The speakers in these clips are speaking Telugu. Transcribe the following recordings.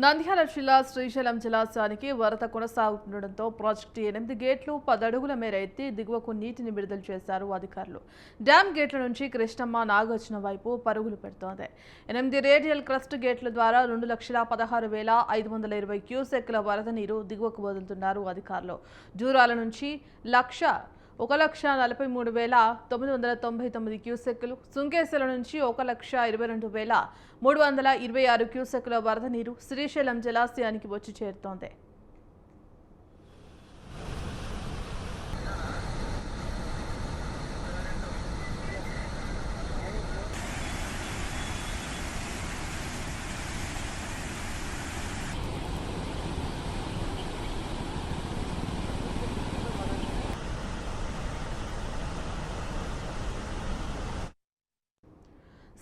నంద్యాల జిల్లా శ్రీశైలం జలాశయానికి వరద కొనసాగుతుండటంతో ప్రాజెక్టు 8 గేట్లు 10 అడుగుల మేర ఎత్తి దిగువకు నీటిని విడుదల చేశారు అధికారులు. డ్యామ్ గేట్ల నుంచి కృష్ణమ్మ నాగార్జున వైపు పరుగులు పెడుతోంది. 8 రేడియల్ క్రస్ట్ గేట్ల ద్వారా 2,16,520 క్యూసెక్ల వరద నీరు దిగువకు వదులుతున్నారు అధికారులు. జూరాల నుంచి 1,43,999 క్యూసెక్కులు, సుంకేశ్వర నుంచి 1,22,326 క్యూసెక్కుల వరద నీరు శ్రీశైలం జలాశయానికి వచ్చి చేరుతోంది.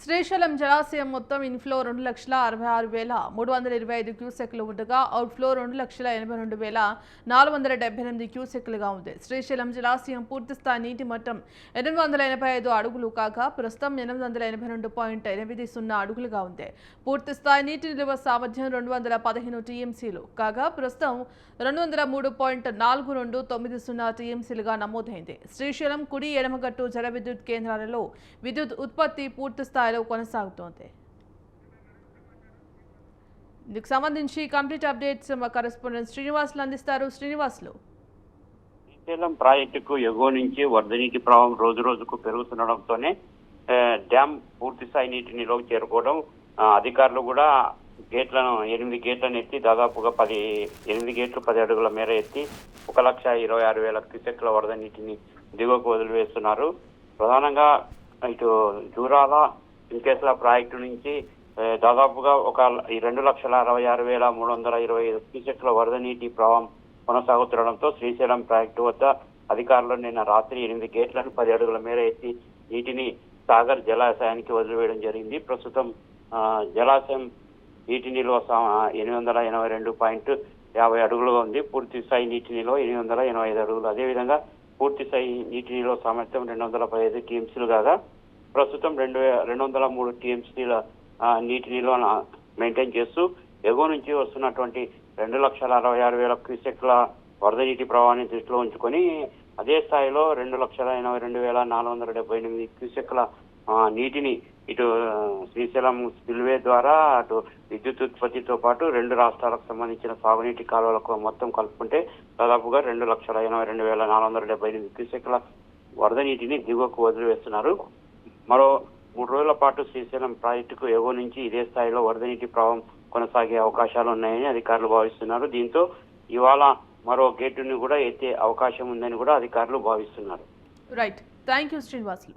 శ్రీశైలం జలాశయం మొత్తం ఇన్ఫ్లో 2,66,325 క్యూసెక్లు ఉండగా అవుట్ఫ్లో 2,82,478 క్యూసెక్లుగా ఉంది. శ్రీశైలం జలాశయం పూర్తిస్థాయి నీటి మట్టం 885 అడుగులు కాగా ప్రస్తుతం 882.80 అడుగులుగా ఉంది. పూర్తిస్థాయి నీటి నిల్వ సామర్థ్యం 215 టీఎంసీలు కాగా ప్రస్తుతం 203.4290 టీఎంసీలుగా నమోదైంది. శ్రీశైలం కుడి ఎడమగట్టు జల విద్యుత్ కేంద్రాలలో విద్యుత్ ఉత్పత్తి పూర్తి స్థాయిలో కొనసాగుతోంది. ఇందుకు సంబంధించి కంప్లీట్ అప్డేట్స్ మా కరెస్పాండెంట్ శ్రీనివాసులు అందిస్తారు. శ్రీనివాసులు, శ్రీశైలం ప్రాజెక్టుకు ఎగువ నుంచి వరద నీటి ప్రవాహం రోజు రోజుకు పెరుగుతుండడంతోనే డ్యామ్ పూర్తి స్థాయి నీటి నిల్వ చేరుకోవడం, అధికారులు కూడా గేట్లను 8 గేట్లను ఎత్తి దాదాపుగా 8 గేట్లు 10 అడుగుల మేర ఎత్తి 1,26,000 క్యూసెక్ల వరద నీటిని దిగువకు వదిలివేస్తున్నారు. ప్రధానంగా ఇటు జూరాల ఇంకేస్ల ప్రాజెక్టు నుంచి దాదాపుగా 2,66,325 క్యూసెక్ల వరద నీటి ప్రవాహం కొనసాగుతుండడంతో శ్రీశైలం ప్రాజెక్టు వద్ద అధికారులు నిన్న రాత్రి 8 గేట్లను 10 అడుగుల మేర ఎత్తి నీటిని సాగర్ జలాశయానికి వదిలివేయడం జరిగింది. ప్రస్తుతం జలాశయం నీటి నిల్వ 882.50 అడుగులుగా ఉంది. పూర్తి స్థాయి నీటి నిల్వ 885 అడుగులు. అదేవిధంగా పూర్తి స్థాయి నీటి నిల్వ సామర్థ్యం 215 టీఎంసీలు కాగా ప్రస్తుతం 203 టీఎంసీల నీటి నిల్వను మెయింటైన్ చేస్తూ ఎగువ నుంచి వస్తున్నటువంటి 2,66,000 క్యూసెక్ల వరద నీటి ప్రవాహాన్ని దృష్టిలో ఉంచుకొని అదే స్థాయిలో 2,82,478 క్యూసెక్ల నీటిని ఇటు శ్రీశైలం స్పిల్వే ద్వారా అటు విద్యుత్ ఉత్పత్తితో పాటు 2 రాష్ట్రాలకు సంబంధించిన సాగునీటి కాలువలకు మొత్తం కలుపుకుంటే దాదాపుగా 2,82,478 క్యూసెక్ల వరద నీటిని దిగువకు వదిలివేస్తున్నారు. మరో 3 రోజుల పాటు శ్రీశైలం ప్రాజెక్టుకు ఎగువ నుంచి ఇదే స్థాయిలో వరద నీటి ప్రవాహం కొనసాగే అవకాశాలు ఉన్నాయని అధికారులు భావిస్తున్నారు. దీంతో ఇవాళ మరో గేటుని కూడా ఎత్తే అవకాశం ఉందని కూడా అధికారులు భావిస్తున్నారు. Right, thank you Srinivasulu.